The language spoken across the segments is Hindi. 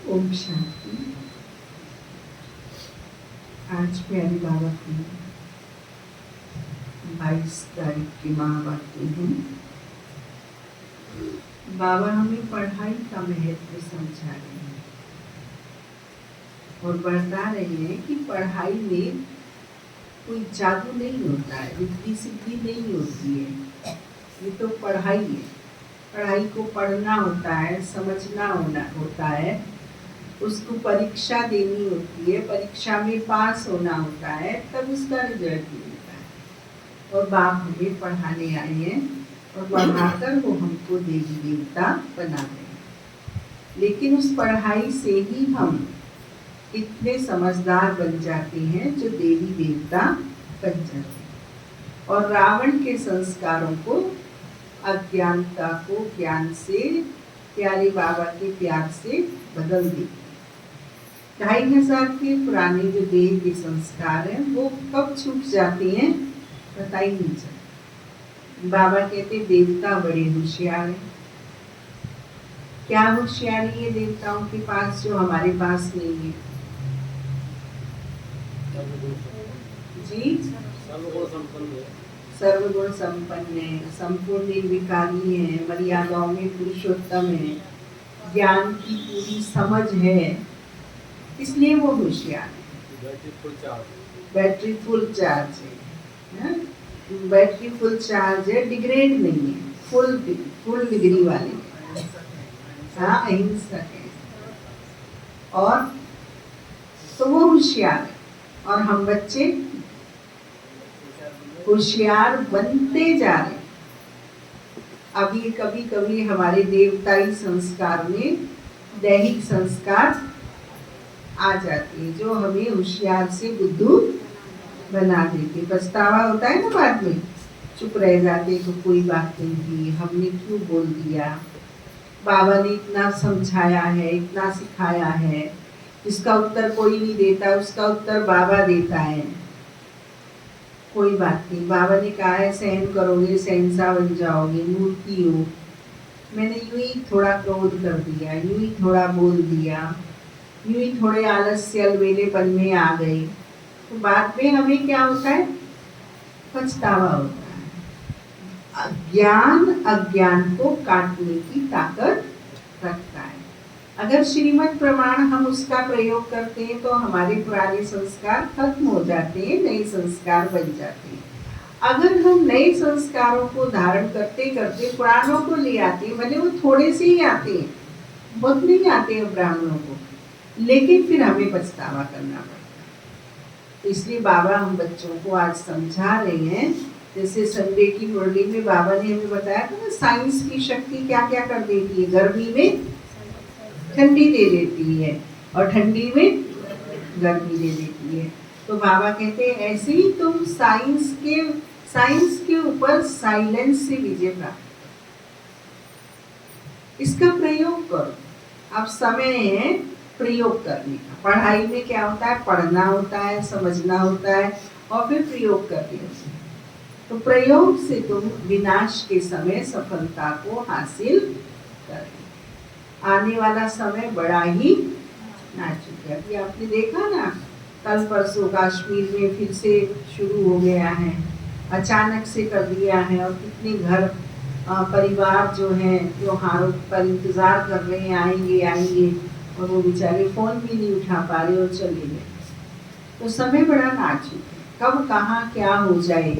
ओम शांति। आज प्यारे बाबा की 22 तारीख की महावाक्य है। बाबा हमें पढ़ाई का महत्व समझा रहे हैं और बता रहे हैं कि पढ़ाई में कोई जादू नहीं होता है, रिद्धि सिद्धि नहीं होती है। ये तो पढ़ाई है। पढ़ाई को पढ़ना होता है, समझना होता है, उसको परीक्षा देनी होती है, परीक्षा में पास होना होता है, तब उसका रिजल्ट मिलता है। और बाप हमें पढ़ाने आए हैं और पढ़ाकर वो हमको देवी देवता बना रहे हैं। लेकिन उस पढ़ाई से ही हम इतने समझदार बन जाते हैं जो देवी देवता बन जाते हैं और रावण के संस्कारों को, अज्ञानता को ज्ञान से, प्यारे बाबा के प्यार से बदल देते। 2500 के पुराने जो देह के संस्कार हैं वो कब छूट जाते हैं पता ही नहीं चलता। बाबा कहते देवता बड़े होशियार हैं। क्या होशियारी है देवताओं के पास जो हमारे पास नहीं है? जी, सर्वगुण संपन्न है, संपूर्ण निर्विकारी है, मर्यादाओं में पुरुषोत्तम है, ज्ञान की पूरी समझ है, इसलिए वो होशियार है। बैटरी फुल चार्ज है, बैटरी फुल चार्ज है, डिग्रेड नहीं है, फुल डिग्री वाली। हाँ, अहिंसक है और तो वो होशियार है और हम बच्चे होशियार बनते जा रहे हैं। अभी कभी कभी हमारे देवताई संस्कार में दैहिक संस्कार आ जाते हैं जो हमें होशियार से बुद्धू बना देते। पछतावा होता है ना बाद में, चुप रह जाते तो कोई बात नहीं थी, हमने क्यों बोल दिया। बाबा ने इतना समझाया है, इतना सिखाया है, इसका उत्तर कोई नहीं देता, उसका उत्तर बाबा देता है। कोई बात नहीं, बाबा ने कहा है सहन करोगे सहनसा बन जाओगे, मूर्ति हो। मैंने यूं ही थोड़ा क्रोध कर दिया, यूं ही थोड़ा बोल दिया, यूं ही थोड़े आलस्य अलवेलेपन में आ गए, तो बाद में हमें क्या होता है? पछतावा होता है। ज्ञान अज्ञान को काटने की ताकत रखता है। अगर श्रीमद् प्रमाण हम उसका प्रयोग करते हैं तो हमारे पुराने संस्कार खत्म हो जाते हैं, नए संस्कार बन जाते हैं। अगर हम नए संस्कारों को धारण करते करते पुरानों को ले आते हैं, भले वो थोड़े से ही आते हैं, बहुत नहीं आते हैं ब्राह्मणों को, लेकिन फिर हमें पछतावा करना पड़ता है। इसलिए बाबा हम बच्चों को आज समझा रहे हैं। जैसे संडे की मुरली में बाबा ने हमें बताया था ना, साइंस की शक्ति क्या क्या कर देती है। गर्मी में ठंडी दे देती है और ठंडी में गर्मी दे देती है। तो बाबा कहते हैं ऐसे ही तुम साइंस के ऊपर साइलेंस से विजय प्राप्त, इसका प्रयोग करो। अब समय है प्रयोग करने का। पढ़ाई में क्या होता है, पढ़ना होता है, समझना होता है और फिर प्रयोग करते हैं। तो प्रयोग से तुम विनाश के समय सफलता को हासिल कर। आने वाला समय बड़ा ही नाजुक है। अभी आपने देखा ना, कल परसों कश्मीर में फिर से शुरू हो गया है, अचानक से कर दिया है। और कितने घर परिवार जो हैं त्योहारों पर इंतजार कर रहे हैं, आएंगे आएंगे, और वो बेचारे फोन भी नहीं उठा पा रहे और चले गए। तो समय बड़ा नाजुक है, कब कहाँ क्या हो जाए।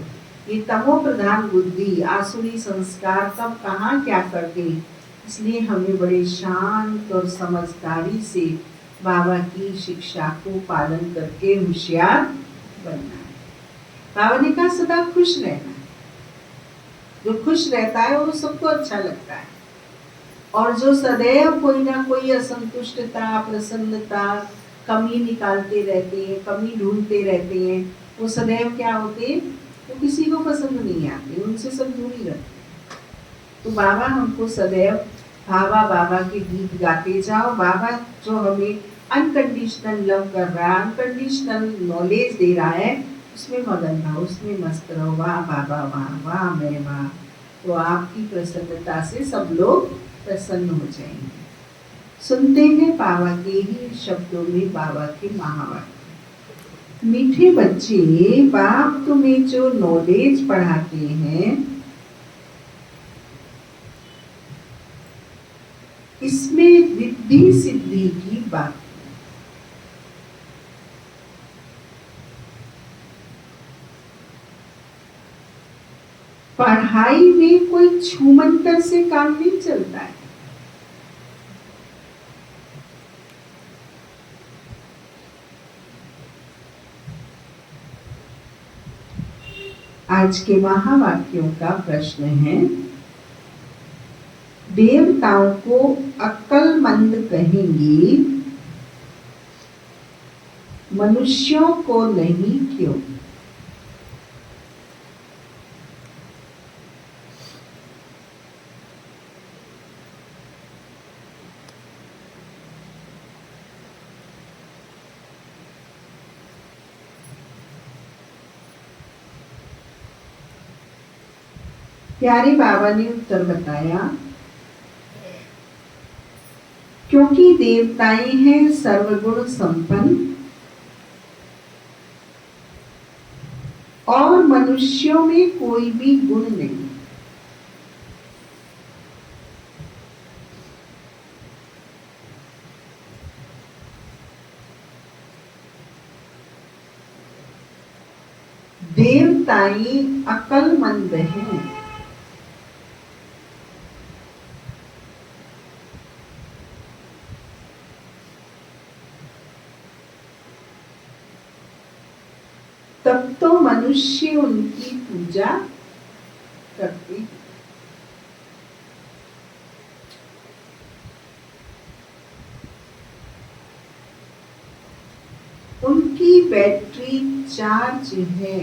ये तमो प्रधान बुद्धि, आसुरी संस्कार कब कहाँ क्या कर दे। इसलिए हमें बड़े शांत और समझदारी से बाबा की शिक्षा को पालन करके होशियार बनना है। बाबा ने कहा सदा खुश रहना है। जो खुश रहता है वो सबको अच्छा लगता है, और जो सदैव कोई ना कोई असंतुष्टता, प्रसन्नता, कमी निकालते रहते हैं, कमी ढूंढते रहते हैं, वो सदैव क्या होते हैं, वो किसी को पसंद नहीं आते, उनसे सब दूरी रखते। तो बाबा हमको सदैव बाबा के गीत गाते जाओ। बाबा जो हमें अनकंडीशनल लव कर रहा है, अनकंडीशनल नॉलेज दे रहा है, उसमें मगन रहो, उसमें मस्त रहो। वाह बाबा वाह, वाह मैं वाह। तो आपकी प्रसन्नता से सब लोग प्रसन्न हो जाएंगे। सुनते हैं बाबा के ही शब्दों में बाबा के महावाक्य। मीठे बच्चे, बाप तुम्हें जो नॉलेज पढ़ाते हैं, इसमें रिद्धि सिद्धि की बात। पढ़ाई में कोई छूमंतर से काम नहीं चलता है। आज के महावाक्यों का प्रश्न है, देवताओं को अक्लमंद कहेंगे, मनुष्यों को नहीं क्यों? प्यारे बाबा ने उत्तर बताया, क्योंकि देवताएं हैं सर्वगुण संपन्न और मनुष्यों में कोई भी गुण नहीं। देवताएं अक्लमंद हैं, तब तो मनुष्य उनकी पूजा करते हैं। उनकी बैटरी चार्ज है।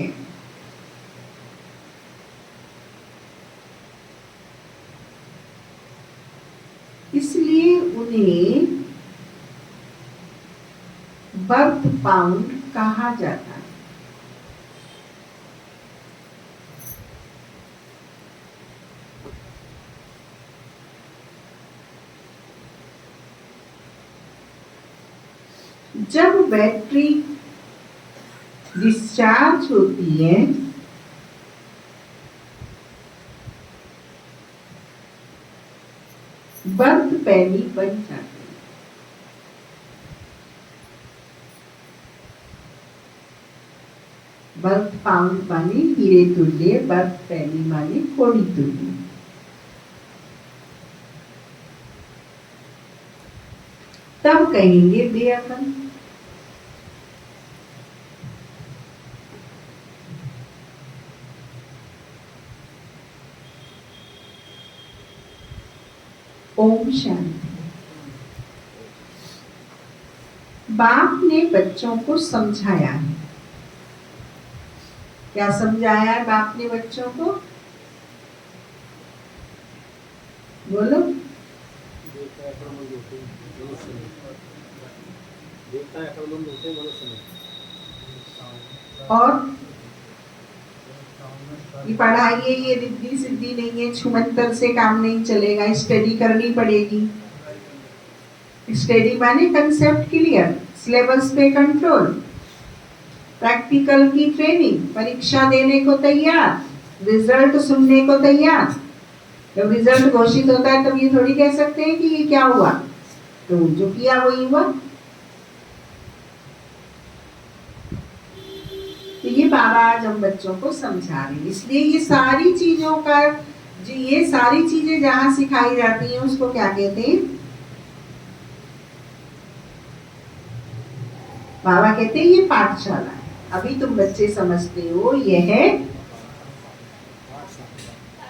इसलिए उन्हें बर्थ पाउंड कहा जाता है। जब बैटरी डिस्चार्ज होती है बर्थ पैनी बन जाते हैं। बर्थ पाउंड माने हीरे तुल्य, बर्थ पैनी माने कोड़ी तुल्य। तब कहेंगे बेअकल। ओम शांति। बाप ने बच्चों को समझाया है। क्या समझाया है बाप ने बच्चों को? बोलो। और ये पढ़ाई है, ये रिद्धि सिद्धि नहीं है, छुमंतर से काम नहीं चलेगा, स्टडी करनी पड़ेगी। स्टडी माने कंसेप्ट क्लियर, सिलेबस पे कंट्रोल, प्रैक्टिकल की ट्रेनिंग, परीक्षा देने को तैयार, रिजल्ट सुनने को तैयार। जब रिजल्ट घोषित होता है तब ये थोड़ी कह सकते हैं कि ये क्या हुआ, तो जो किया वही हुआ। तो ये बाबा आज हम बच्चों को समझा रहे हैं। इसलिए ये सारी चीजों का ये सारी चीजें जहां सिखाई जाती हैं उसको क्या कहते हैं? बाबा कहते हैं ये पाठशाला है। अभी तुम बच्चे समझते हो ये है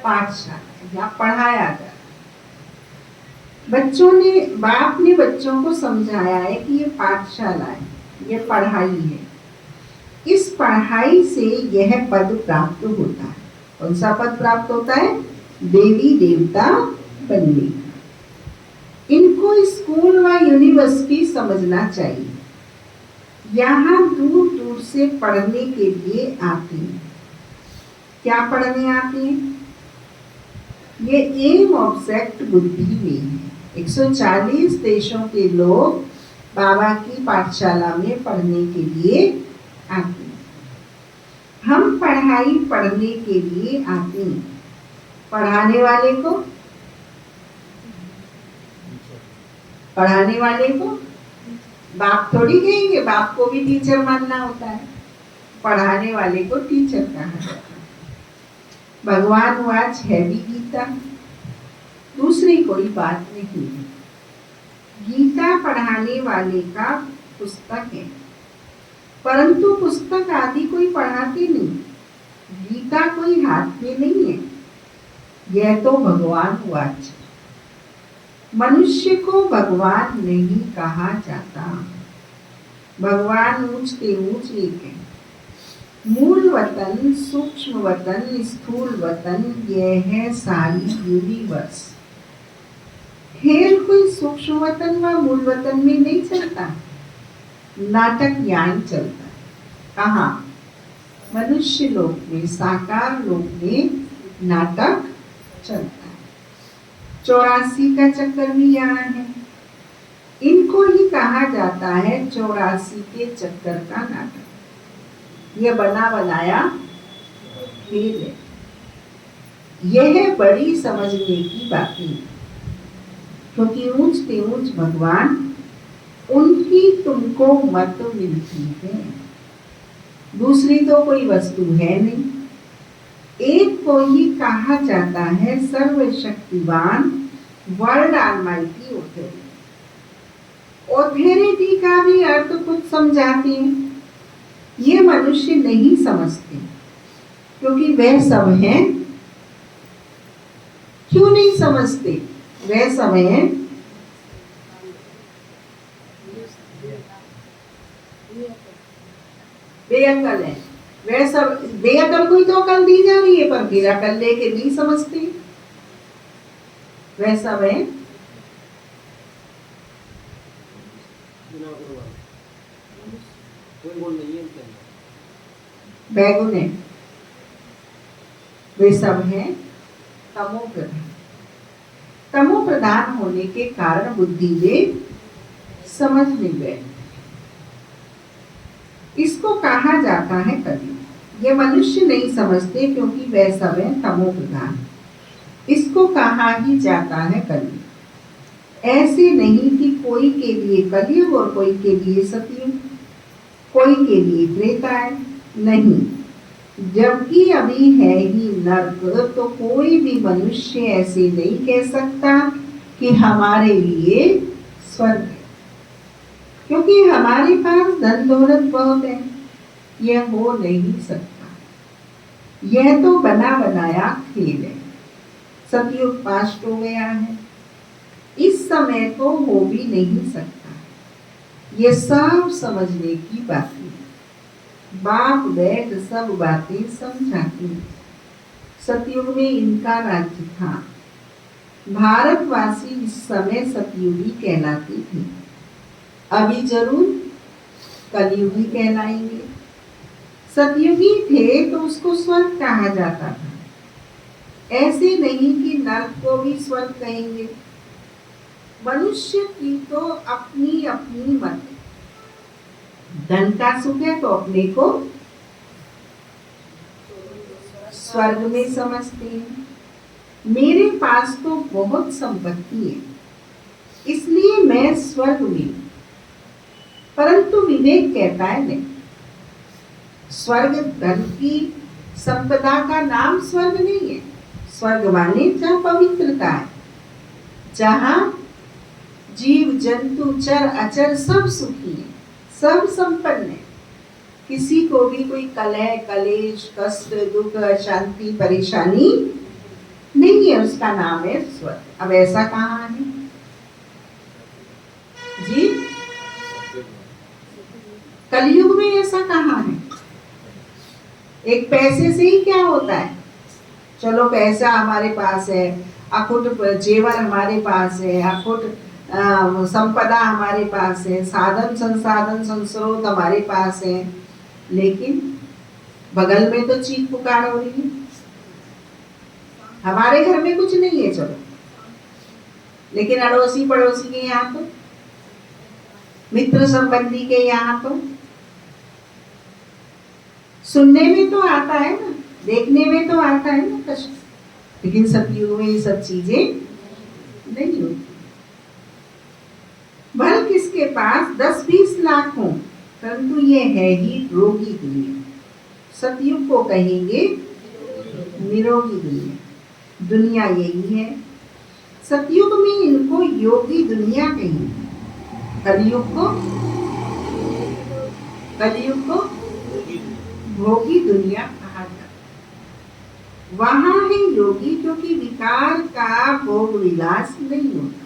पाठशाला, यहाँ पढ़ाया जाता है। बाप ने बच्चों को समझाया है कि ये पाठशाला है, ये पढ़ाई है। इस पढ़ाई से यह पद प्राप्त होता है। कौन सा पद प्राप्त होता है? देवी देवता बनने का। इनको स्कूल व यूनिवर्सिटी समझना चाहिए। यहाँ दूर दूर से पढ़ने के लिए आते हैं। क्या पढ़ने आते हैं? ये एम ऑब्जेक्ट बुद्धि में है। 140 देशों के लोग बाबा की पाठशाला में पढ़ने के लिए आते हैं। हम पढ़ाई पढ़ने के लिए आते हैं। पढ़ाने वाले को बाप थोड़ी कहेंगे, बाप को भी टीचर मानना होता है। पढ़ाने वाले को टीचर कहा जाता है। भगवान वाच है भी गीता, दूसरी कोई बात नहीं है। गीता पढ़ाने वाले का पुस्तक है, परंतु पुस्तक आदि कोई पढ़ाते नहीं। गीता कोई हाथ में नहीं है, यह तो भगवान वाच। मनुष्य को भगवान नहीं कहा जाता। भगवान ऊंच के ऊंच एक है। मूल वतन, सूक्ष्म वतन, स्थूल वतन, यह है सारी यूनिवर्स। खेल कोई सूक्ष्म वतन व मूल वतन में नहीं चलता, नाटक यहाँ चलता है। कहाँ? मनुष्य लोक में, साकार लोक में नाटक चलता है। 84 का चक्कर भी यहाँ है। इनको ही कहा जाता है 84 के चक्कर का नाटक। यह बना बनाया खेल है। यह बड़ी समझने की बातें है, क्योंकि ऊंच से ऊंच भगवान, उनकी तुमको मत मिलती है। दूसरी तो कोई वस्तु है नहीं। एक को ही कहा जाता है सर्वशक्तिवान, वर्ल्ड ऑलमाइटी ऑथोरिटी। ऑथोरिटी का भी अर्थ कुछ समझाते हैं। ये मनुष्य नहीं समझते, क्योंकि वह सब है। क्यों नहीं समझते? वह सब है बेअकल है। वह सब बेअकल को ही तो अकल दी जा रही है, पर फिर अकल लेके नहीं समझते। वह सब है बैगुन है। वे सब है तमो प्रधान। तमो प्रधान होने के कारण बुद्धि में समझ नहीं बैठती। इसको कहा जाता है कलयुग। ये मनुष्य नहीं समझते, क्योंकि वह सब है तमो प्रधान। इसको कहा ही जाता है कलयुग। ऐसे नहीं कि कोई के लिए कलयुग और कोई के लिए सतयुग, कोई के लिए त्रेतायुग, नहीं। जबकि अभी है ही नरक, तो कोई भी मनुष्य ऐसे नहीं कह सकता कि हमारे लिए स्वर्ग है, क्योंकि हमारे पास धन दौलत बहुत है, यह हो नहीं सकता। यह तो बना बनाया खेल है। सतयुग पास्ट हो गया है, इस समय तो हो भी नहीं सकता। ये सब समझने की बातें, बाप बैठ सब बातें समझाती। सतयुग में इनका राज्य था। भारतवासी इस समय सतयुगी कहलाते थे, अभी जरूर कलयुगी कहलाएंगे। सतयुगी थे तो उसको स्वर्ग कहा जाता था, ऐसे नहीं कि नरक को भी स्वर्ग कहेंगे। मनुष्य की तो अपनी अपनी मत, धन का सुख है तो अपने को स्वर्ग में समझते हैं। मेरे पास तो बहुत संपत्ति है, इसलिए मैं स्वर्ग में, परंतु विवेक कहता है नहीं। स्वर्ग धन की संपदा का नाम स्वर्ग नहीं है। स्वर्ग माने जहाँ पवित्रता है, जहाँ जीव जंतु चर अचर सब सुखी है, सब संपन्न है, किसी को भी कोई कलह कलेश कष्ट दुख अशांति परेशानी नहीं है, उसका नाम है स्वर्ग। अब ऐसा कहाँ है जी? कलयुग में ऐसा कहाँ है? एक पैसे से ही क्या होता है? चलो पैसा हमारे पास है, अखुट जेवर हमारे पास है, अखुट संपदा हमारे पास है, साधन संसाधन संस्रोत हमारे पास है, लेकिन बगल में तो चीख पुकार हो रही है। हमारे घर में कुछ नहीं है चलो, लेकिन अड़ोसी पड़ोसी के यहाँ तो, मित्र संबंधी के यहाँ तो, सुनने में तो आता है ना, देखने में तो आता है ना कष्ट, लेकिन सतयुग में ये सब चीजें नहीं होती। भले किसके पास 10-20 लाख हो, परंतु ये है ही रोगी दुनिया। सतयुग को कहेंगे निरोगी दुनिया। दुनिया यही है। सतयुग में इनको योगी दुनिया कहेंगे, कलयुग को भोगी दुनिया कहा जाता। वहां है योगी, क्योंकि विकार का भोग विलास नहीं होता।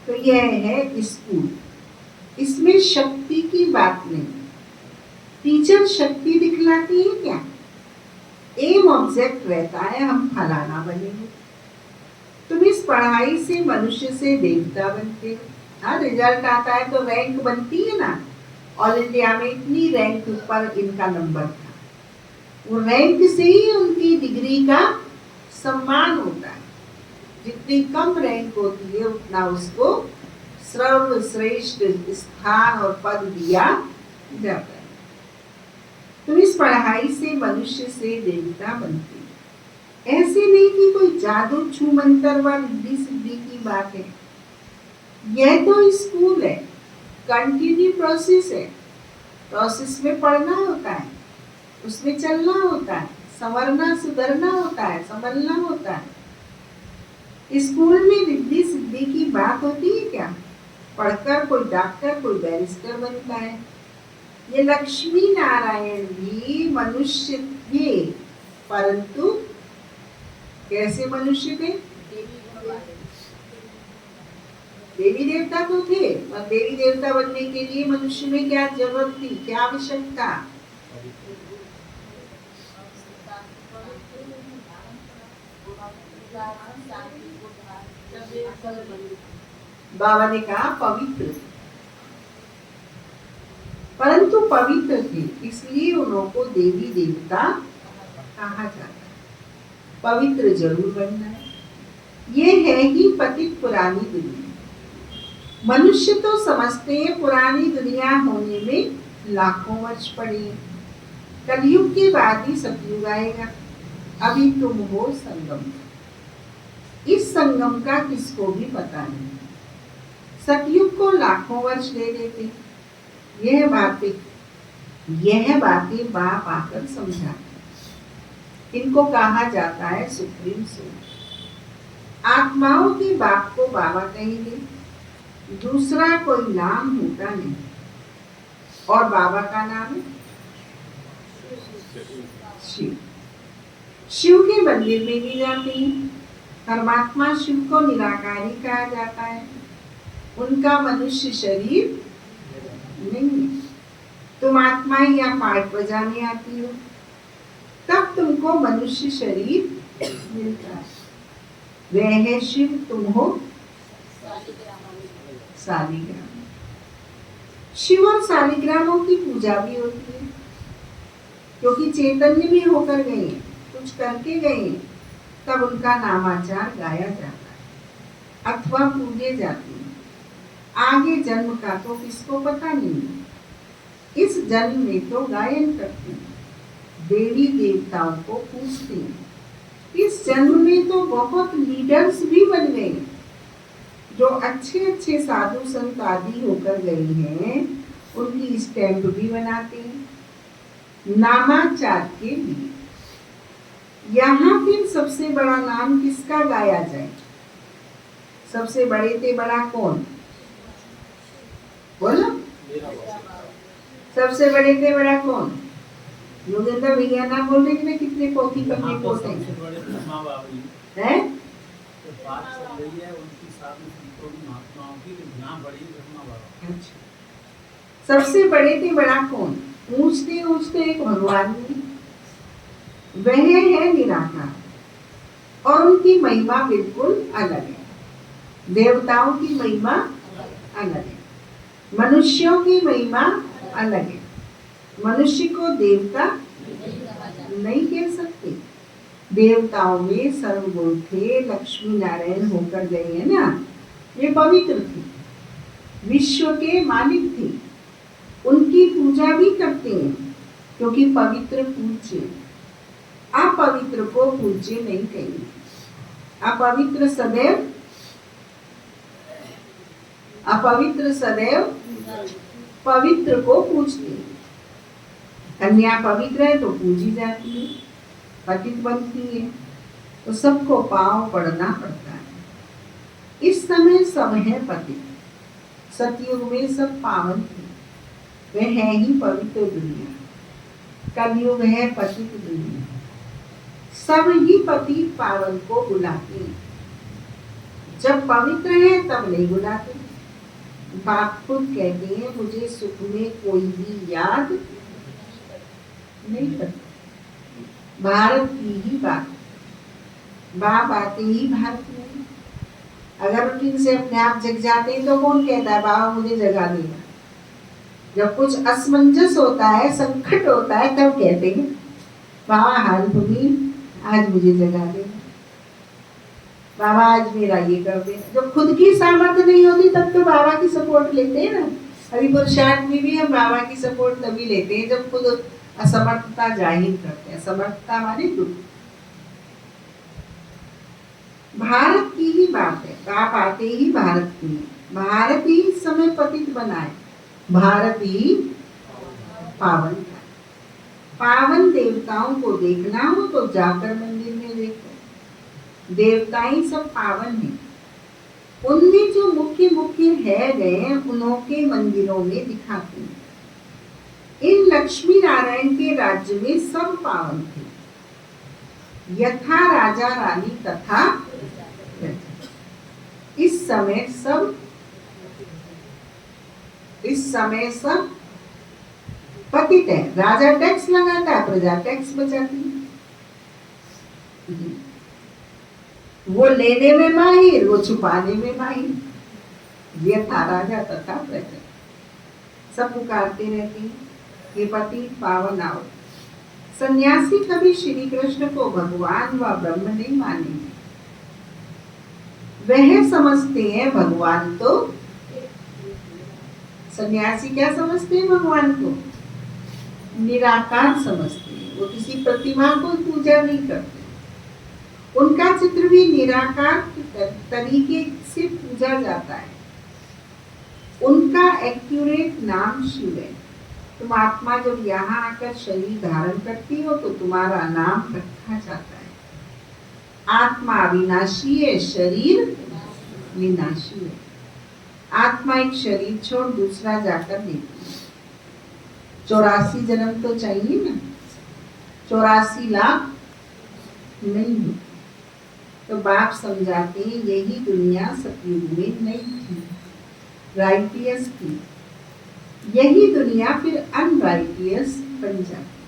तो यह है स्कूल, इसमें शक्ति की बात नहीं। टीचर शक्ति दिखलाती है क्या? एम ऑब्जेक्ट रहता है, हम फलाना बनेंगे। तुम इस पढ़ाई से मनुष्य से देवता बनते हो। हाँ, रिजल्ट आता है तो रैंक बनती है ना। ऑल इंडिया में इतनी रैंक पर इनका नंबर था, वो रैंक से ही उनकी डिग्री का सम्मान होता है। जितनी कम रैंक होती है उतना उसको सर्वश्रेष्ठ स्थान और पद दिया जाता है। तुम इस पढ़ाई से मनुष्य से देवता बनते हो। ऐसे नहीं कि कोई जादू छू मंतर व रिद्धि सिद्धि की बात है। यह तो स्कूल है, कंटिन्यू प्रोसेस है। प्रोसेस में पढ़ना होता है, उसमें चलना होता है, संवरना सुधरना होता है, संभलना होता है। स्कूल में रिद्धि सिद्धि की बात होती है क्या? पढ़कर कोई डॉक्टर कोई बैरिस्टर बनता है। ये लक्ष्मी नारायण भी मनुष्य थे, परंतु कैसे मनुष्य थे? देवी देवता तो थे, और देवी देवता बनने के लिए मनुष्य में क्या जरूरत थी, क्या आवश्यकता? बाबा ने कहा पवित्र, परंतु पवित्र थे इसलिए उनको देवी देवता कहा जाता है। पवित्र जरूर बनना है। ये है ही पतित पुरानी दुनिया। मनुष्य तो समझते हैं पुरानी दुनिया होने में लाखों वर्ष पड़े। कलयुग के बाद ही सतयुग आएगा। अभी तुम हो संगम। इस संगम का किसको भी पता नहीं। सतयुग को लाखों वर्ष दे देते। यह बातें बाप आकर समझाते। इनको कहा जाता है सुप्रीम सोल। आत्माओं के बाप को बाबा कहेंगे, दूसरा कोई नाम होता नहीं। और बाबा का नाम है शिव। शिव के मंदिर में भी जाते हैं। परमात्मा शिव को निराकारी कहा जाता है। उनका मनुष्य शरीर नहीं है। तुम आत्माएं यहाँ पाठ बजाने आती हो, तब तुमको मनुष्य शरीर मिलता है। वह है शिव, तुम हो सालिग्राम। शिव और सालिग्रामों की पूजा भी होती है, क्योंकि चैतन्य में होकर गए, कुछ करके गए, तब उनका नामाचार गाया जाता है अथवा पूजे जाते हैं। आगे जन्म का तो किसको पता नहीं, इस जन्म में तो गायन करते हैं, देवी देवताओं को पूजते हैं। इस जन्म में तो बहुत लीडर्स भी बन गए, जो अच्छे अच्छे साधु संत आदि होकर गए हैं, उनकी स्टैम्प भी बनाते हैं नामाचार के लिए। यहाँ फिर सबसे बड़ा नाम किसका गाया जाए? सबसे बड़े थे बड़ा कौन? बोलो। सबसे बड़े थे बड़ा कौन? योगेंद्र भैया ना बोल रहे थे कितने पोथी पन्ने पोते हैं? सबसे बड़े थे बड़ा कौन? पूछते पूछते एक भगवान ने, वह है निराकार, और उनकी महिमा बिल्कुल अलग है। देवताओं की महिमा अलग है, मनुष्यों की महिमा अलग है। मनुष्य को देवता नहीं कह सकते। देवताओं में सर्वगुण थे, लक्ष्मी नारायण होकर गए हैं ना, ये पवित्र थे, विश्व के मालिक थे। उनकी पूजा भी करते हैं, क्योंकि पवित्र पूज्य, अपवित्र को पूज्य नहीं कहेंगे। अपवित्र सदैव पवित्र को पूजते हैं। कन्या पवित्र है तो पूजी जाती है, पतित बनती है, तो सबको पांव पड़ना पड़ता है। इस समय सब है पतित। सतयुग में सब पावन थे, वह है ही पवित्र दुनिया। कलयुग है पतित दुनिया। सब ही पति पावन को बुलाते हैं। जब पवित्र है तब नहीं बुलाते। बाप खुद कहते हैं, मुझे सुख में कोई भी याद नहीं करता। भारत की ही बात, बाप आते ही भारत में। अगर रूटीन से अपने आप जग जाते हैं तो कौन कहता है बाबा मुझे जगा देगा? जब कुछ असमंजस होता है, संकट होता है, तब कहते हैं बाबा हेल्प मी, आज मुझे जगा दे, बाबा आज मेरा ये कर दे। जब खुद की सामर्थ्य नहीं होती तब तो बाबा की सपोर्ट लेते हैं ना। अभी पुरुषार्थ में भी हम बाबा की सपोर्ट तभी लेते हैं जब खुद असमर्थता जाहिर करते हैं। असमर्थता माने दुख। भारत की ही बात है, बाप आते ही भारत की, भारत ही इस समय पतित बनाए, भारत ही पावन है। पावन देवताओं को देखना हो तो जाकर मंदिर में देखो, देवताएं सब पावन हैं। उनमें जो मुख्य मुख्य है गए उन्हों के मंदिरों में दिखाते हैं। इन लक्ष्मी नारायण के राज्य में सब पावन थे, यथा राजा रानी तथा इस समय सब पतित है। राजा टैक्स लगाता है, प्रजा टैक्स बचाती है। वो लेने में माहिर, वो छुपाने में माहिर। ये था राजा तथा प्रजा, सब पुकारते रहते हैं ये पति पावन आओ। सन्यासी कभी श्री कृष्ण को भगवान व ब्रह्म नहीं मानेंगे। वह समझते हैं भगवान तो, सन्यासी क्या समझते हैं भगवान को? निराकार समझते हैं। वो किसी प्रतिमा को पूजा नहीं करते। उनका चित्र भी निराकार तरीके से पूजा जाता है। उनका एक्यूरेट नाम शिव है। तुम आत्मा जब यहाँ आकर शरीर धारण करती हो तो तुम्हारा नाम रखा जाता है। आत्मा अविनाशी है, शरीर विनाशी है। आत्मा एक शरीर छोड़ दूसरा जाकर लेती है। 84 जन्म तो चाहिए ना, 84 लाख नहीं। तो बाप समझाते हैं यही दुनिया सतयुग में नहीं थी, राइटियस थी। यही दुनिया फिर अनराइटियस बन जाती।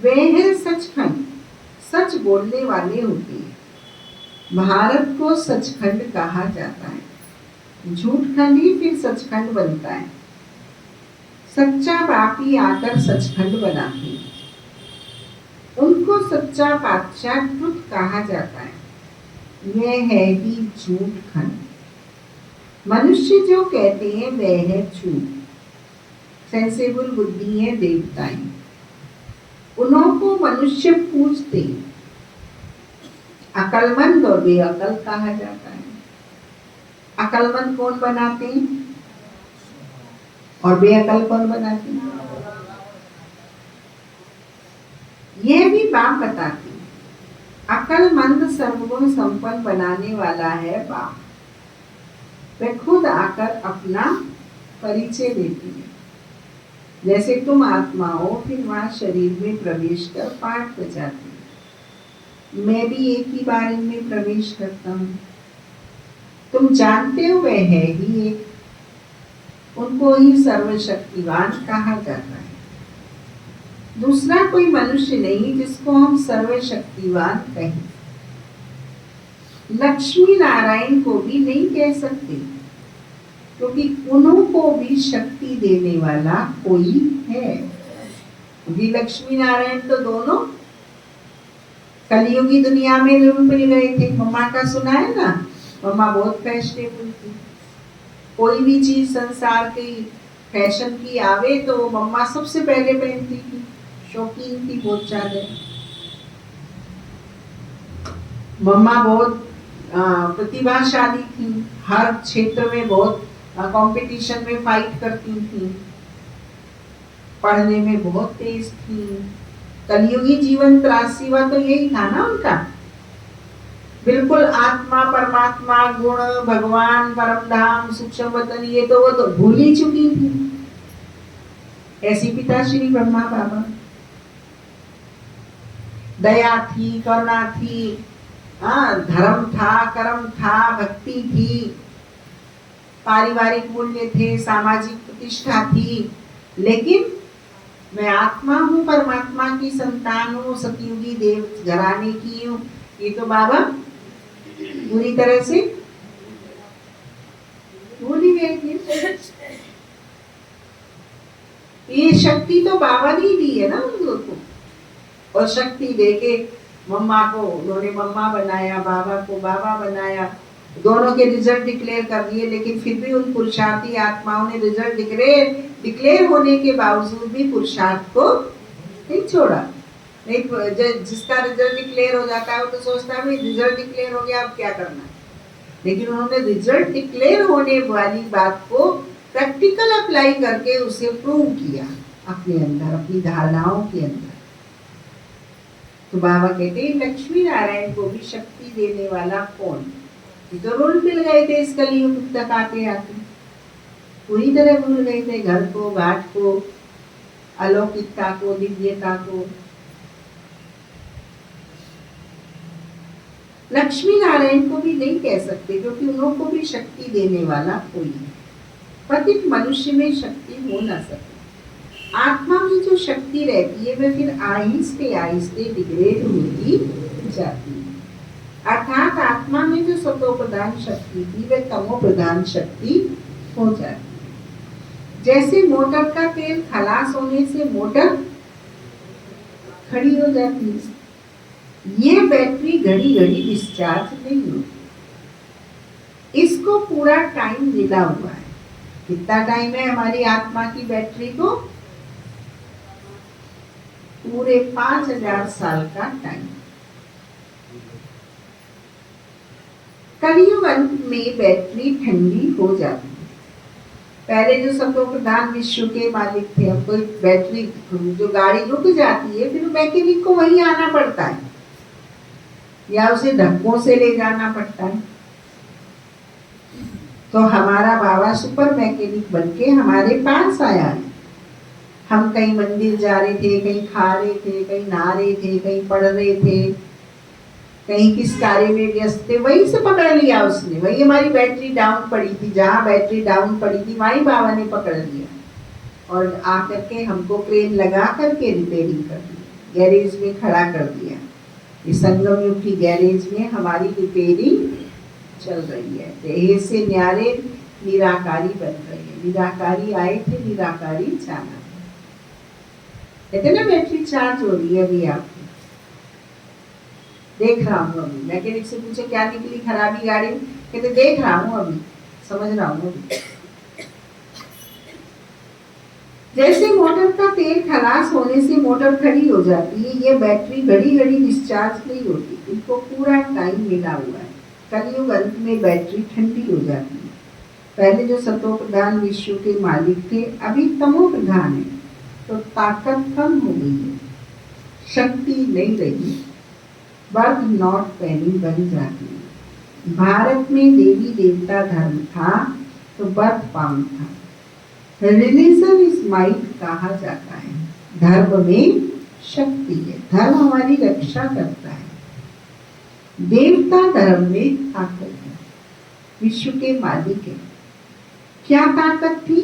वे है सचखंड, सच बोलने वाले होते हैं। भारत को सचखंड कहा जाता है। झूठखंड ही फिर सचखंड बनता है। सच्चा बाप ही आकर सचखंड बनाते हैं। उनको सच्चा बादशाह ट्रुथ कहा जाता है। यह है ही झूठखंड। मनुष्य जो कहते हैं वह है झूठ। सेंसेबल बुद्धि है देवताएं, उनको मनुष्य पूजते। अकलमंद और बेअकल कहा जाता है। अकलमंद कौन बनाते हैं और बेअकल कौन बनाते हैं? यह भी बाप बताते हैं। अकलमंद सर्वगुण संपन्न बनाने वाला है बाप। वे खुद आकर अपना परिचय देती है। जैसे तुम आत्मा हो, फिर वहां शरीर में प्रवेश कर पाठ बजाती है। मैं भी एक ही बार इनमें प्रवेश करता हूँ। तुम जानते हो वह है ही एक। उनको ही सर्वशक्तिवान कहा जाता है। दूसरा कोई मनुष्य नहीं जिसको हम सर्वशक्तिवान कहें। लक्ष्मी नारायण को भी नहीं कह सकते, क्योंकि उनको भी शक्ति देने वाला कोई है। क्योंकि लक्ष्मी नारायण तो दोनों कलयुगी दुनिया में मिल गए थे। मम्मा का सुना है ना, मम्मा बहुत फैशनेबल थी। कोई भी चीज संसार की फैशन की आवे तो मम्मा सबसे पहले पहनती थी। शौकीन थी बहुत ज्यादा। मम्मा बहुत प्रतिभाशाली थी। हर क्षेत्र में बहुत कंपटीशन में फाइट करती थी। पढ़ने में बहुत तेज थी। कलयुगी जीवन त्रासीवा तो यही था ना उनका। बिल्कुल आत्मा परमात्मा गुण भगवान परम धाम सूक्ष्म वतन ये तो वो तो भूल ही चुकी थी। ऐसी पिता श्री ब्रह्मा बाबा। दया थी, करुणा थी, धर्म था, कर्म था, भक्ति थी, पारिवारिक मूल्य थे, सामाजिक प्रतिष्ठा थी। लेकिन मैं आत्मा हूँ, परमात्मा की संतान हूँ, सतयुगी देव घराने की हूँ, ये तो बाबा पूरी तरह से भूल ही गए थे। ये शक्ति तो बाबा ने दी है ना उन लोगों को। और शक्ति देके मम्मा को उन्होंने मम्मा बनाया, बाबा को बाबा बनाया। दोनों के रिजल्ट डिक्लेयर कर दिए, लेकिन फिर भी उन पुरुषार्थी आत्माओं ने रिजल्ट डिक्लेयर होने के बावजूद भी पुरुषार्थ को नहीं छोड़ा। नहीं, जिसका रिजल्ट डिक्लेयर हो जाता है वो तो सोचता है रिजल्ट डिक्लेयर हो गया, अब क्या करना है। लेकिन उन्होंने रिजल्ट डिक्लेयर होने वाली बात को प्रैक्टिकल अप्लाई करके उसे प्रूव किया अपने अंदर, अपनी धारणाओं के अंदर। तो बाबा कहते हैं लक्ष्मी नारायण को भी शक्ति देने वाला कौन? ये तो रोल मिल गए थे इस कलयुग तक आते आते, पूरी तरह भूल गए थे घर को, घाट को, अलौकिकता को, दिव्यता को। लक्ष्मी नारायण को भी नहीं कह सकते, क्योंकि उनको भी शक्ति देने वाला कोई है। पतित मनुष्य में शक्ति हो न सके। आत्मा में जो शक्ति रहती है वह फिर आहिस्ते आहिस्ते डिग्रेड होती जाती है। अर्थात आत्मा में जो सतो प्रधान शक्ति थी वह तमो प्रधान शक्ति हो जाती है। जैसे मोटर का तेल खलास होने से मोटर खड़ी हो जाती है, ये बैटरी घड़ी घड़ी डिस्चार्ज नहीं होती। इसको पूरा टाइम मिला हुआ है। कितना टाइम है हमारी आत्मा की बैटरी को? पूरे 5000 साल का टाइम। कलयुग अंत में बैटरी ठंडी हो जाती है। पहले जो सतो प्रधान विश्व के मालिक थे, अब कोई बैटरी जो गाड़ी रुक जाती है फिर मैकेनिक को वहीं आना पड़ता है या उसे धक्कों से ले जाना पड़ता है। तो हमारा बाबा सुपर मैकेनिक बनके हमारे पास आया है। हम कहीं मंदिर जा रहे थे, कहीं खा रहे थे, कहीं नहा रहे थे, कहीं पढ़ रहे थे, कहीं किस कार्य में व्यस्त थे, वहीं से पकड़ लिया उसने। वही हमारी बैटरी डाउन पड़ी थी, जहाँ बैटरी डाउन पड़ी थी वहीं बाबा ने पकड़ लिया और आकर के हमको क्रेन लगा करके रिपेयरिंग कर दी, गैरेज में खड़ा कर दिया। इस संगम युग की गैरेज में हमारी रिपेयरिंग चल रही है। देह से न्यारे निराकारी बन रही है। निराकारी आए थे, निराकारी जाना। कहते ना बैटरी चार्ज हो रही है अभी आपकी। देख रहा हूँ अभी। मैकेनिक से पूछे क्या निकली खराबी गाड़ी में, कहते देख रहा हूँ अभी, समझ रहा हूँ अभी। जैसे मोटर का तेल खलास होने से मोटर खड़ी हो जाती है, ये बैटरी घड़ी घड़ी डिस्चार्ज नहीं होती, इनको पूरा टाइम मिला हुआ है। कलयुग अंत में बैटरी ठंडी हो जाती है। पहले जो सतो प्रधान विश्व के मालिक थे, अभी तमो प्रधान है, तो ताकत कम हो गई है, शक्ति नहीं रही, बर्थ नॉट पेनी बन जाती है। भारत में देवी देवता धर्म था तो बर्थ पाउंड था। रिलीजन इज माइट कहा जाता है। धर्म में शक्ति है, धर्म हमारी रक्षा करता है। देवता धर्म में ताकत है, विश्व के मालिक है। क्या ताकत थी?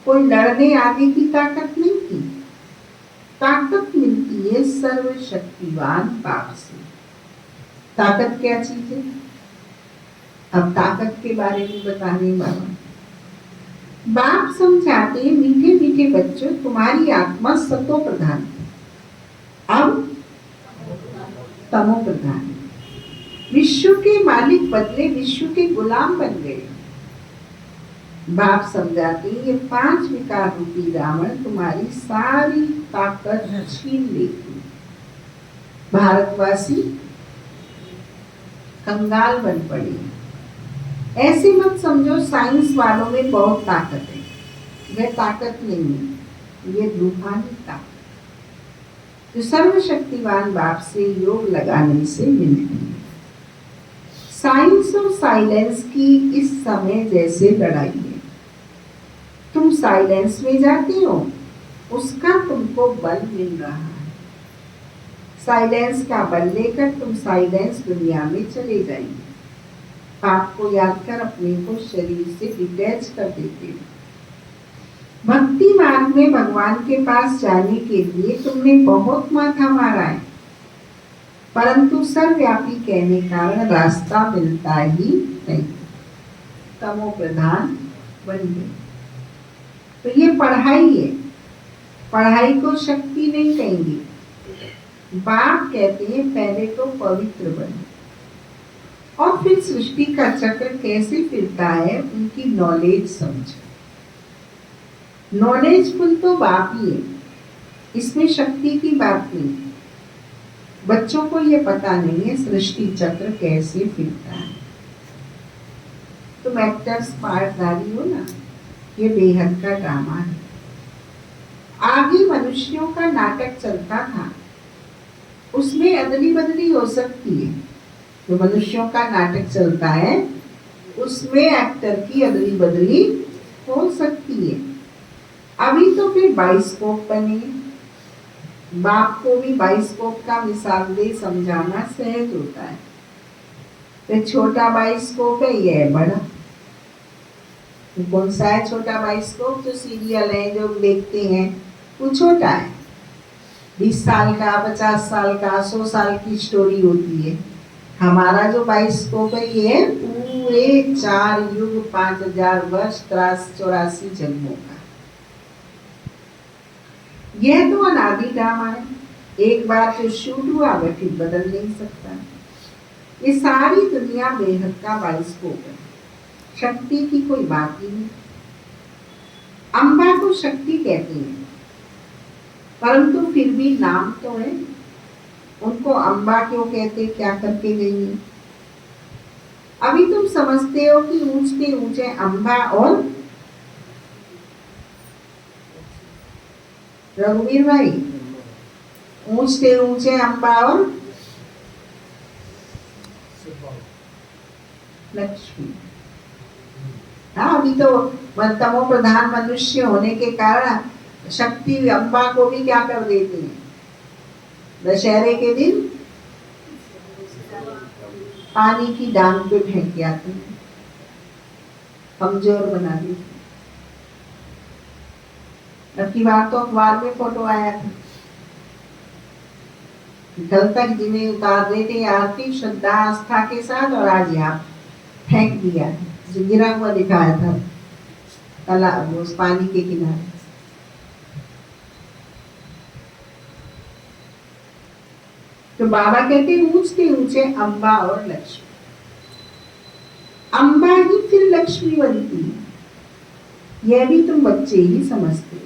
कोई लड़ने आगे की ताकत नहीं थी। ताकत मिलती है सर्वशक्तिवान बाप से। ताकत क्या चीज है? अब ताकत के बारे में बताने बाबा बाप समझाते, मीठे मीठे बच्चों, तुम्हारी आत्मा सतो प्रधान है, अब तमो प्रधान है। विश्व के मालिक बदले विश्व के गुलाम बन गए। बाप समझाते, ये 5 विकार रूपी रावण तुम्हारी सारी ताकत छीन लेगी। भारतवासी कंगाल बन पड़े। ऐसे मत समझो साइंस वालों में बहुत ताकत है, वह ताकत नहीं है, ये रूहानी ताकत जो सर्वशक्तिवान बाप से योग लगाने से मिलती है। साइंस और साइलेंस की इस समय जैसे लड़ाई है। तुम साइलेंस में जाते हो, उसका तुमको बल मिल रहा है। साइलेंस का बल लेकर तुम साइलेंस दुनिया में चले जाएंगे। पाप को याद कर अपने को शरीर से डिटैच कर देते हो। भक्ति मार्ग में भगवान के पास जाने के लिए तुमने बहुत माथा मारा है, परंतु सर्वव्यापी कहने कारण रास्ता मिलता ही नहीं। तमो प्रधान बन गए। तो ये पढ़ाई है, पढ़ाई को शक्ति नहीं कहेंगे। बाप कहते हैं पहले तो पवित्र बने और फिर सृष्टि का चक्र कैसे फिरता है उनकी नॉलेज समझो। नॉलेजफुल तो बाप ही है, इसमें शक्ति की बात नहीं। बच्चों को ये पता नहीं है सृष्टि चक्र कैसे फिरता है। तुम एक्टर्स पार्टधारी हो ना, ये बेहद का ड्रामा है। आगे मनुष्यों का नाटक चलता था, उसमें अदली बदली हो सकती है। जो मनुष्यों का नाटक चलता है उसमें एक्टर की अदली बदली हो सकती है। अभी तो फिर बाइस्कोप बने। बाप को भी बाइस्कोप का मिसाल दे समझाना सहज होता है। तो छोटा बाइस्कोप है, यह है बड़ा। तो कौन सा है छोटा बाइस्कोप? जो सीरियल है जो देखते हैं वो छोटा है। 20 साल का, 50 साल का, 100 साल की स्टोरी होती है। हमारा जो बाइस्कोप है ये पूरे 4 युग 5000 वर्ष 84 जन्मों का। यह तो अनादि ड्रामा है। एक बार जो शूट हुआ वह फिर बदल नहीं सकता। ये सारी दुनिया बेहद का बाइस्कोप है, शक्ति की कोई बात ही नहीं। अम्बा को शक्ति कहते हैं, परंतु फिर भी नाम तो है। उनको अम्बा क्यों कहते, क्या करके गई है? अभी तुम समझते हो कि ऊंच के ऊंचे अम्बा और रघुवीर भाई, ऊंचे ऊंचे अम्बा और लक्ष्मी। हाँ, अभी तो तमो प्रधान मनुष्य होने के कारण शक्ति अम्बा को भी क्या कर देती है, दशहरे के दिन पानी की डांग पे फेंक के आती है, कमजोर बना दी। अब की बार तो अखबार में फोटो आया था, कल तक जिन्हें उतार रहे थे आरती श्रद्धा आस्था के साथ, और आज यहाँ फेंक दिया, जो गिरा हुआ दिखाया था तालाब उस पानी के किनारे। तो बाबा कहते ऊंचे ऊंचे अम्बा और लक्ष्मी। अम्बा ही फिर लक्ष्मी बनती है, यह भी तुम बच्चे ही समझते हो।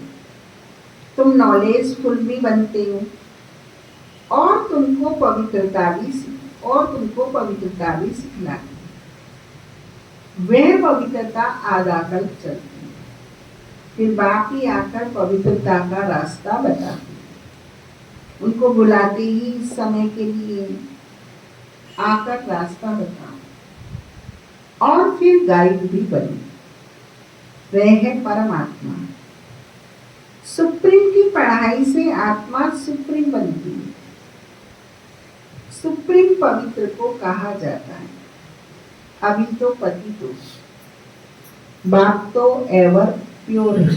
तुम नॉलेजफुल भी बनते हो और तुमको पवित्रता भी सिखलाती है। वह पवित्रता आधा कल चलती है, फिर बाकी आकर पवित्रता का रास्ता बताती है। उनको बुलाते ही इस समय के लिए आकर रास्ता बताओ, और फिर गाइड भी बने। वह है परमात्मा। सुप्रीम की पढ़ाई से आत्मा सुप्रीम बनती है। सुप्रीम पवित्र को कहा जाता है। अभी तो पति तो बाप तो एवर प्योर है,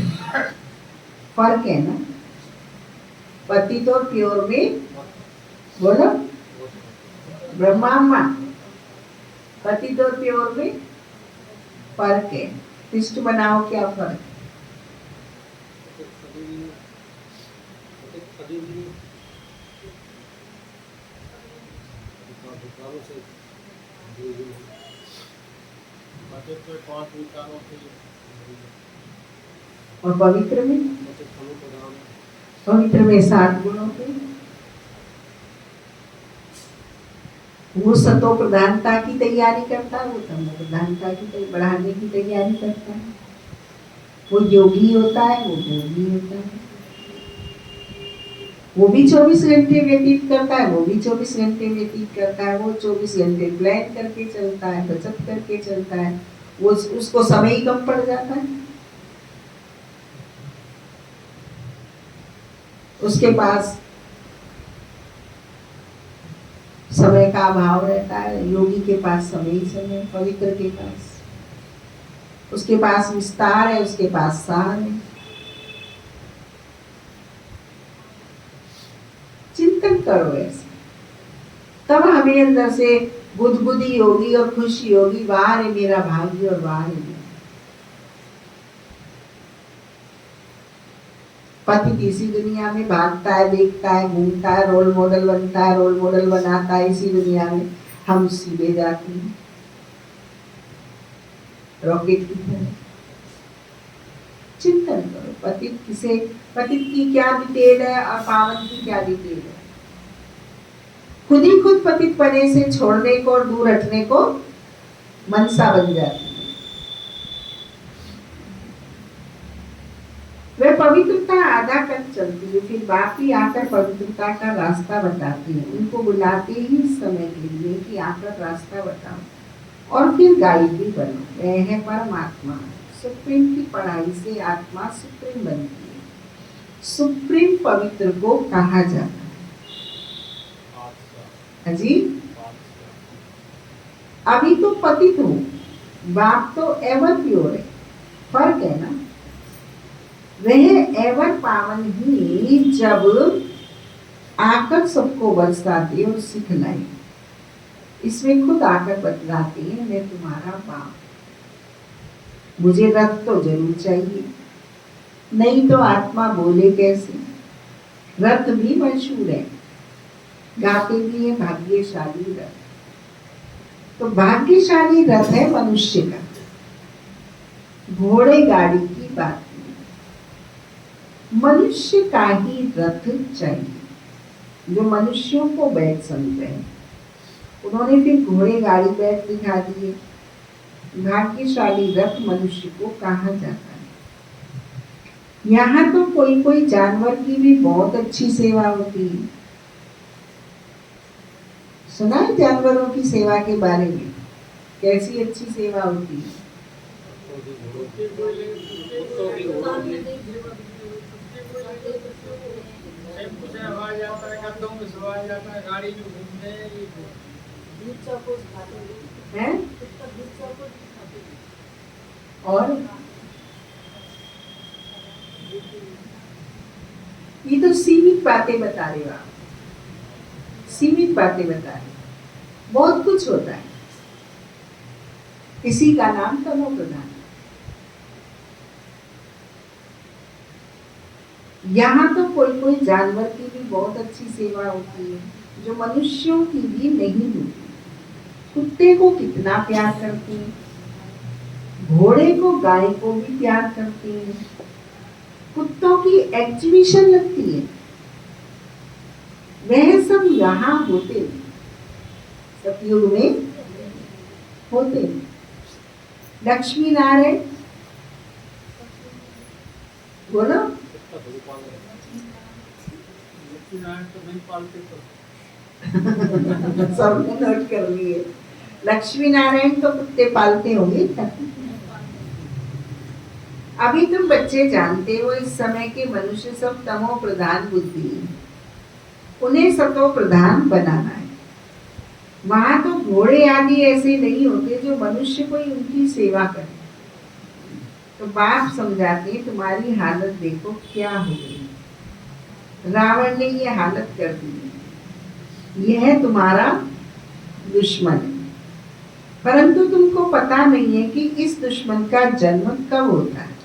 फर्क है ना। पति तो प्योर में बोलो ब्रह्मा, पति तो प्योर में फर्क है। लिस्ट बनाओ क्या फर्क। और पवित्र में 7 गुणों के, वो सतो प्रधानता की तैयारी करता है, वो तमो प्रधानता की बढ़ाने की तैयारी करता है। वो योगी होता है, वो भोगी होता है। वो भी 24 घंटे व्यतीत करता है, वो भी 24 घंटे व्यतीत करता है। वो 24 घंटे प्लान करके चलता है, बचत करके चलता है। वो उसको समय ही कम पड़ जाता है। उसके पास समय का अभाव रहता है। योगी के पास समय ही समय, पवित्र के पास, उसके पास विस्तार है, उसके पास सार है। चिंतन करो ऐसे, तब हमें अंदर से बुद्धि होगी और खुशी होगी। वाह रे मेरा भाग्य और वाह रे मेरा पति। इसी दुनिया में भागता है, देखता है, घूमता है, रोल मॉडल बनता है, रोल मॉडल बनाता है। इसी दुनिया में हम सीधे जाते हैं रॉकेट की तरह। चिंतन करो पतित की क्या डिटेल है और पावन की क्या डिटेल है। खुद ही खुद पतित पने से छोड़ने को और दूर हटने को मनसा बन जाती है। वह पवित्रता आधा कर चलती है, फिर बाकी आकर पवित्रता का रास्ता बताती है। उनको बुलाते ही इस समय के लिए कि आकर रास्ता बताओ और फिर गाइड भी बनो। वह है परमात्मा। सुप्रीम की पढ़ाई से आत्मा सुप्रीम बनती है। सुप्रीम पवित्र को कहा जाता है। जी, अभी तो पतित हो, बाप तो एवर प्योर है। फर्क है ना। वह एवर पावन ही जब आकर सबको बरसाते और सिखलाए। इसमें खुद आकर बतलाते हैं, मैं तुम्हारा बाप, मुझे रथ तो जरूर चाहिए, नहीं तो आत्मा बोले कैसे। रथ भी मशहूर है, गाते भी है भाग्यशाली रथ। तो भाग्यशाली रथ है मनुष्य का, घोड़े गाड़ी की बात। मनुष्य का ही रथ चाहिए, जो मनुष्यों को बैठ समझे। उन्होंने फिर घोड़े गाड़ी बैठ दिखा दिए। भाग्यशाली रथ मनुष्य को कहा जाता है। यहाँ तो कोई कोई जानवर की भी बहुत अच्छी सेवा होती है। सुना है जानवरों की सेवा के बारे में? कैसी अच्छी सेवा होती है? हैं? और ये तो सीमित बातें बता रहे हो आप, सीमित बातें बता रहे। बहुत कुछ होता है, इसी का नाम तमो प्रधान। यहाँ तो कोई कोई जानवर की भी बहुत अच्छी सेवा होती है जो मनुष्यों की भी नहीं होती। कुत्ते को कितना प्यार करते हैं, घोड़े को गाय को भी प्यार करते हैं। कुत्तों की एग्जीबिशन लगती है, वह सब यहाँ होते, सतयुग में होते। लक्ष्मी नारायण बोलो। सबने नोट कर लिए। लक्ष्मी नारायण तो कुत्ते पालते होंगे। अभी तुम बच्चे जानते हो इस समय के मनुष्य सब तमो प्रधान बुद्धि है, उन्हें सतो प्रधान बनाना है। वहां तो घोड़े आदि ऐसे नहीं होते जो मनुष्य कोई उनकी सेवा करे। तो बाप समझाते हैं तुम्हारी हालत देखो क्या हो गई। रावण ने ये हालत कर दी, यह तुम्हारा दुश्मन है। परंतु तुमको पता नहीं है कि इस दुश्मन का जन्म कब होता है।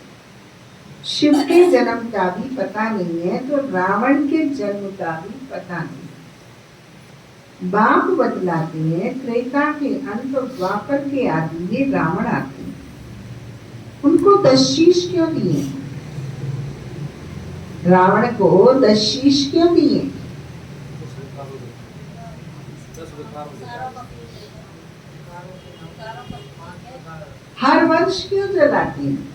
शिव के जन्म का भी पता नहीं है तो रावण के जन्म का भी पता नहीं। बाप बतलाते हैं त्रेता के अंत और द्वापर के आदि ये रावण आते हैं। उनको 10 शीश क्यों दिए? रावण को 10 शीश क्यों दिए? हर वर्ष क्यों जलाते हैं?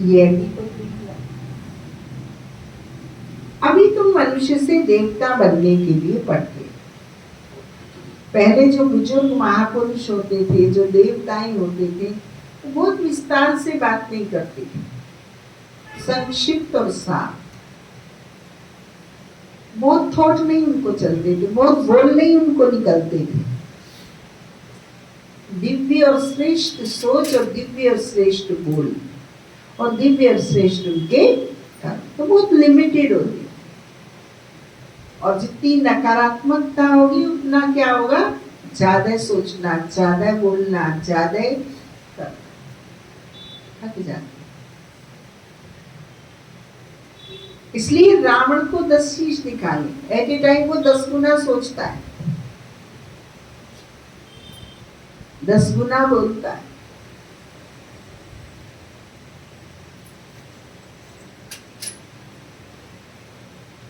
ये भी तो अभी तुम मनुष्य से देवता बनने के लिए पढ़ते। पहले जो बुजुर्ग महापुरुष होते थे, जो देवताएं होते थे, वो बहुत विस्तार से बात नहीं करते थे, संक्षिप्त और साफ। बहुत थॉट नहीं उनको चलते थे, बहुत बोल नहीं उनको निकलते थे। दिव्य और श्रेष्ठ सोच और दिव्य और श्रेष्ठ बोल और दिव्य और श्रेष्ठ उनके तो बहुत लिमिटेड होगी। और जितनी नकारात्मकता होगी उतना क्या होगा? ज्यादा सोचना, ज्यादा बोलना, ज्यादा थक जाते। इसलिए रावण को 10 शीश दिखाई, एट ए टाइम वो 10 गुना सोचता है, 10 गुना बोलता है।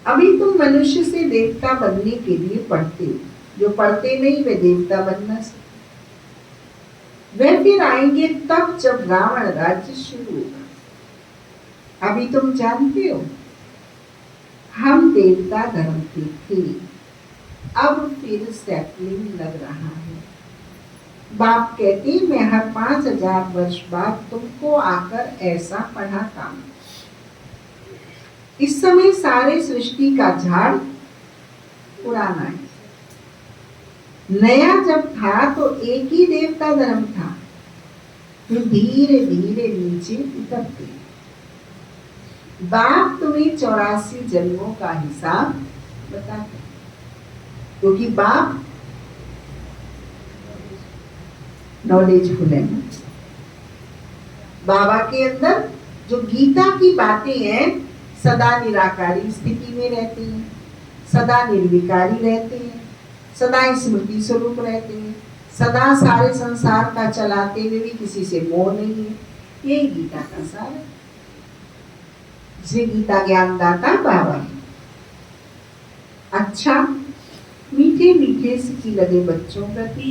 अभी तुम मनुष्य से देवता बनने के लिए पढ़ते हो, जो पढ़ते नहीं वे देवता बनना सकते। वे फिर आएंगे तब जब रावण राज्य शुरू होगा। अभी तुम जानते हो हम देवता धर्म के थे, अब फिर सैपलिंग लग रहा है। बाप कहते मैं हर 5000 वर्ष बाद तुमको आकर ऐसा पढ़ाता हूं। इस समय सारे सृष्टि का झाड़ पुराना है, नया जब था तो एक ही देवता धर्म था, फिर धीरे धीरे नीचे उतरते। बाप तुम्हें 84 जन्मों का हिसाब बताते, क्योंकि बाप नॉलेजफुल है। बाबा के अंदर जो गीता की बातें हैं सदा निराकारी स्थिति में रहती हैं, सदा निर्विकारी रहते हैं, सदा स्मृति स्वरूप रहते हैं, सदा सारे संसार का चलाते हुए भी किसी से मोह नहीं है। यही गीता का सार है। जिसे गीता ज्ञान दाता बाबा है। अच्छा, मीठे मीठे सिकी लगे बच्चों प्रति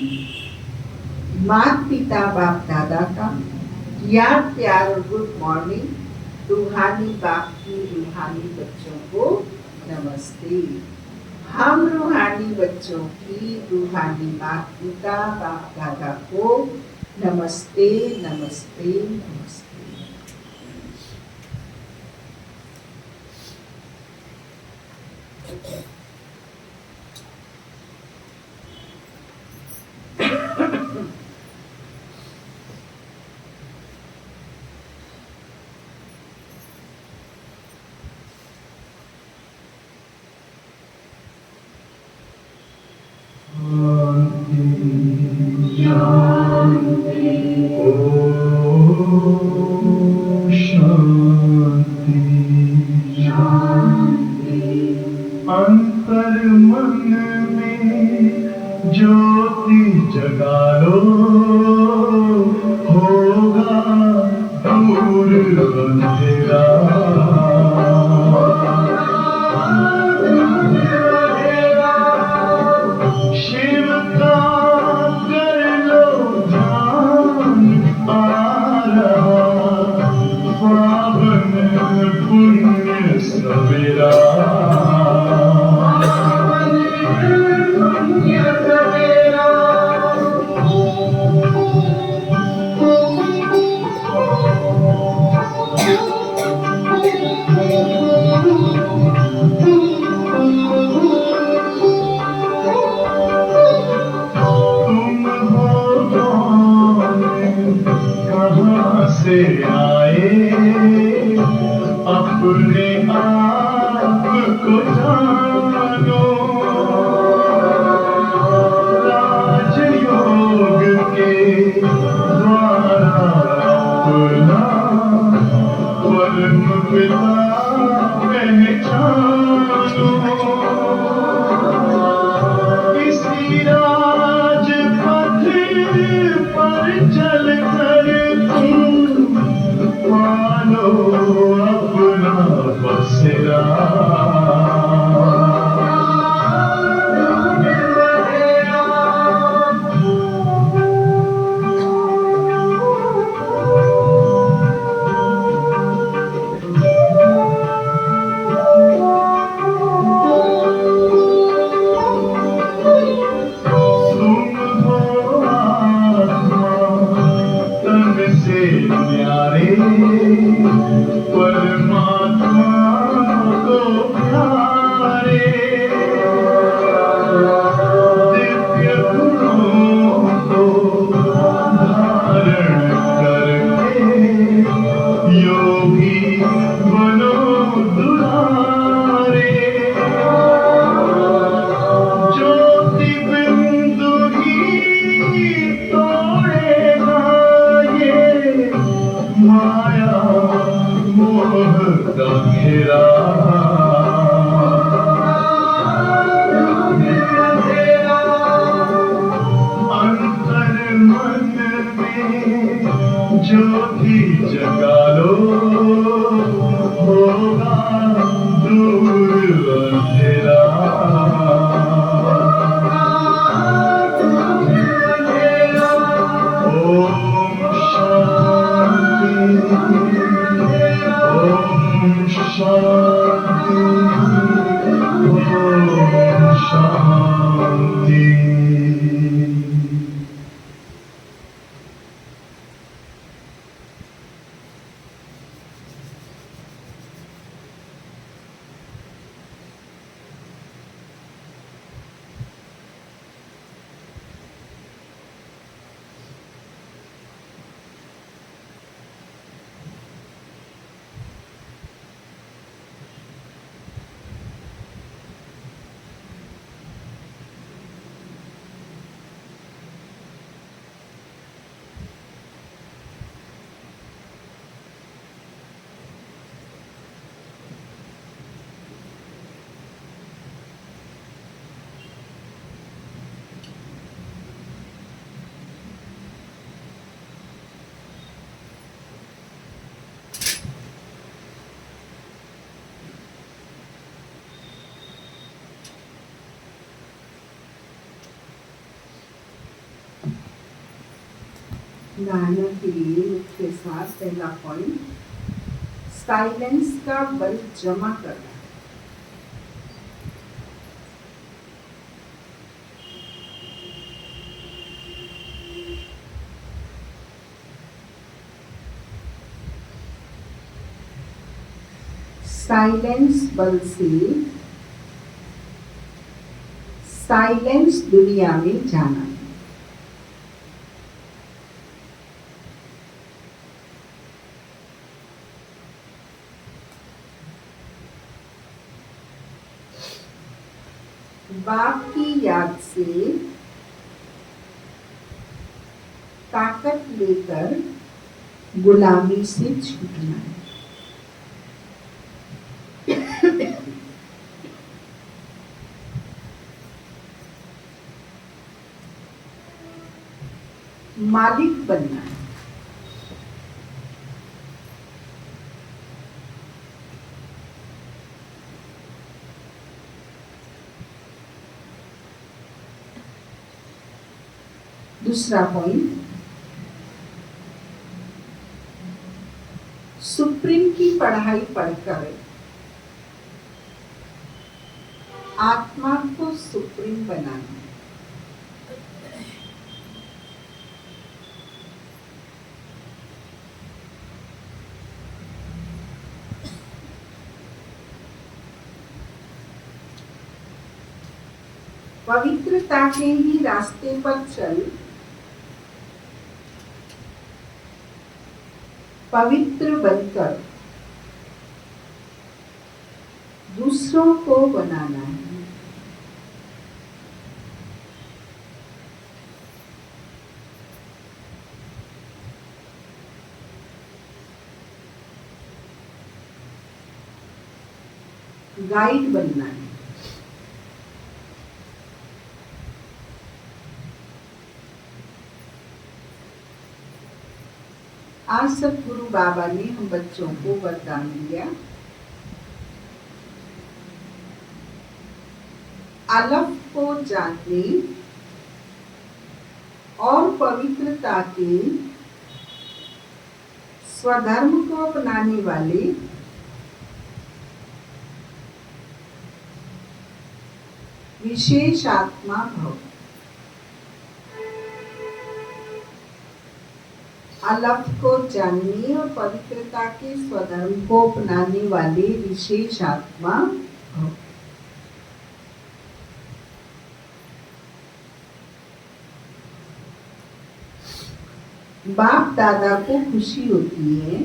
माता पिता बाप दादा का याद प्यार और गुड मॉर्निंग रूहानी बाप की रूहानी बच्चों को नमस्ते। हम रूहानी बच्चों की रूहानी माता पिता बाप दादा को नमस्ते नमस्ते नमस्ते। अंतर मन में ज्योति जगा लो, होगा दूर अंधेरा। शिव का कर लो ध्यान, आ रहा पावन पुण्य सवेरा। से आए अपने आप को जानो, राजयोग के द्वारा अपना परम पिता पहचानो। इसी राजपथ पर चल कर मानो अपना बसेरा। तुम हो आत्मा तन से न्यारे, परमात्मा को प्यारे। दिव्य गुणों को धारण करके योगी बनो दुलारे। ज्योति बिंदु ही तोड़ेगा ये माया मोह का घेरा। अंतर मन में ज्योति जगा लो, होगा दूर अंधेरा। ओम शांति, ओम शांति, ओम शांति। धारणा के लिए मुख्य सार। पहला पॉइंट, साइलेंस का बल जमा करना। साइलेंस बल से साइलेंस दुनिया में जाना। बाप की याद से ताकत लेकर गुलामी से छूटना है। मालिक बनना है। दूसरा पॉइंट, सुप्रीम की पढ़ाई पढ़कर आत्मा को सुप्रीम बनाना। पवित्रता के ही रास्ते पर चल पवित्र बनकर दूसरों को बनाना है। गाइड बनना है। आज सतगुरु बाबा ने हम बच्चों को वरदान दिया, अलफ को जानने और पवित्रता के स्वधर्म को अपनाने वाले विशेष आत्मा भव। अलफ को जानने और पवित्रता के स्वधर्म को अपनाने वाले विशेष आत्मा भव। बाप दादा को खुशी होती है,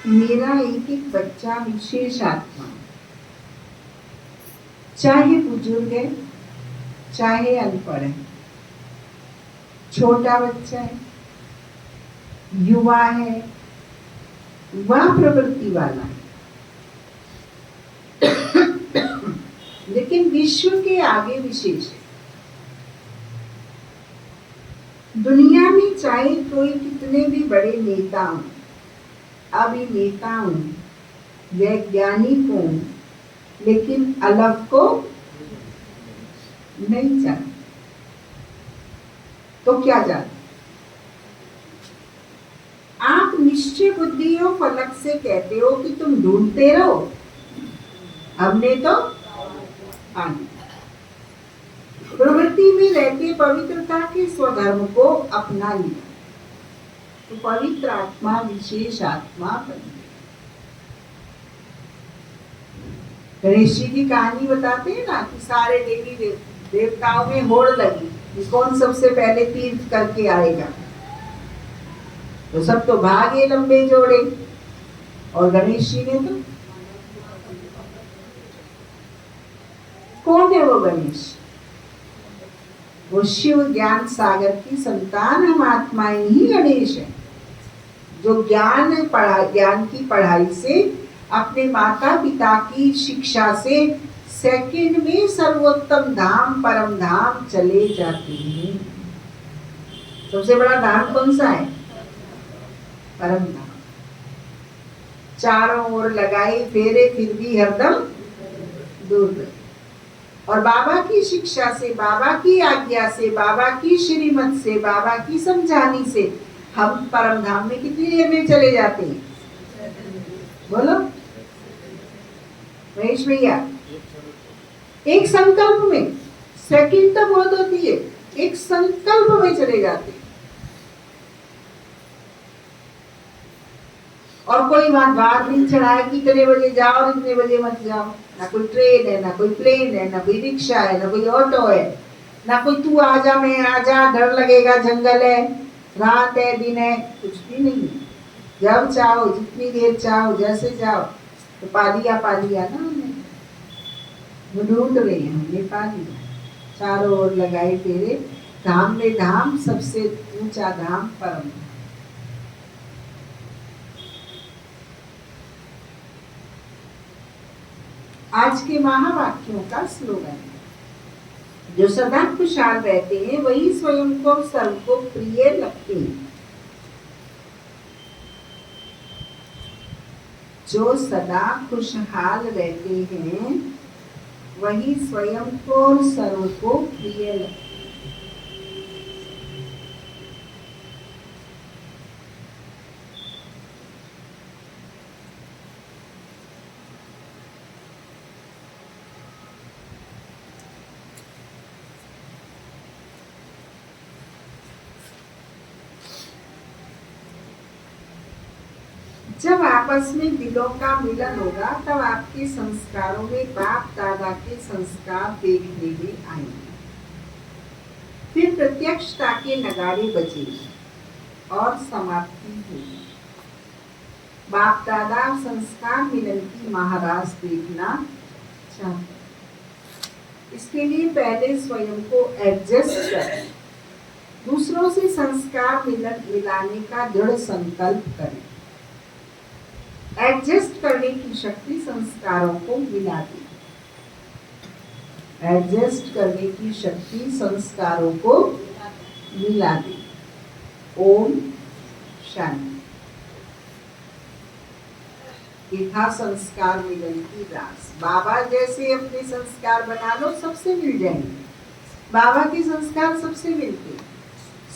मेरा एक एक बच्चा विशेष आत्मा, चाहे बुजुर्ग है चाहे अनपढ़ है, छोटा बच्चा है, युवा है, वह प्रवृत्ति वाला है, लेकिन विश्व के आगे विशेष है। दुनिया में चाहे कोई कितने भी बड़े नेता हों, अभिनेता हों, वैज्ञानिक हों, लेकिन अलफ को नहीं जानते तो क्या जानते? आप निश्चय बुद्धि हो, फलक से कहते हो कि तुम ढूंढते रहो, हमने तो पानी प्रवृत्ति में रहते पवित्रता के स्वधर्म को अपना लिया, तो पवित्र आत्मा विशेष आत्मा बनी। गणेश जी की कहानी बताते हैं ना कि सारे देवी देवताओं में होड़ लगी कि कौन सबसे पहले तीर्थ करके आएगा, तो सब तो भागे लंबे जोड़े, और गणेश जी ने तो, कौन है वो गणेश? वो शिव ज्ञान सागर की संतान, हम आत्माएं ही गणेश है, जो ज्ञान की पढ़ाई से, अपने माता पिता की शिक्षा से सेकंड में सर्वोत्तम धाम परम धाम चले जाते हैं। सबसे बड़ा धाम कौन सा है? परम धाम। चारों ओर लगाए फेरे फिर भी हरदम दूर रहे। और बाबा की शिक्षा से, बाबा की आज्ञा से, बाबा की श्रीमत से, बाबा की समझानी से हम परम धाम में कितनी देर में चले जाते हैं? बोलो महेश भैया। एक संकल्प में, सेकंड तो बहुत होती है, एक संकल्प में चले जाते। और कोई वहां द्वार नहीं चढ़ाया कि इतने बजे जाओ और इतने बजे मत जाओ। ना कोई ट्रेन है, ना कोई प्लेन है, ना कोई रिक्शा है, ना कोई ऑटो है, ना कोई तू आजा मैं आजा, डर लगेगा, जंगल है, रात है, दिन है, कुछ भी नहीं है। जब चाहो, जितनी देर चाहो, जैसे जाओ। तो पा लिया ना हमने, वो ढूंढ रहे हैं, हमने पा लिया। चारों ओर लगाए तेरे धाम में धाम, सबसे ऊंचा धाम परम। आज के महावाक्यों का स्लोगन, जो सदा खुशहाल रहते हैं वही स्वयं को सर्व को प्रिय लगते हैं। जो सदा खुशहाल रहते हैं वही स्वयं को और सर्व को प्रिय लगते हैं। जब आपस में दिलों का मिलन होगा तब आपके संस्कारों में बाप दादा के संस्कार देखने में आएंगे। फिर प्रत्यक्षता के नगाड़े बजेंगे और समाप्ति होगी। बाप दादा संस्कार मिलन की महाराज देखना चाहते। इसके लिए पहले स्वयं को एडजस्ट करें, दूसरों से संस्कार मिलाने का दृढ़ संकल्प करें। एडजस्ट करने की शक्ति संस्कारों को मिला दी। एडजस्ट करने की शक्ति संस्कारों को मिला दी। ओम शांति। ये था संस्कार मिलन की रास। बाबा जैसे अपने संस्कार बना लो, सबसे मिल जाएंगे। बाबा के संस्कार सबसे मिलते हैं।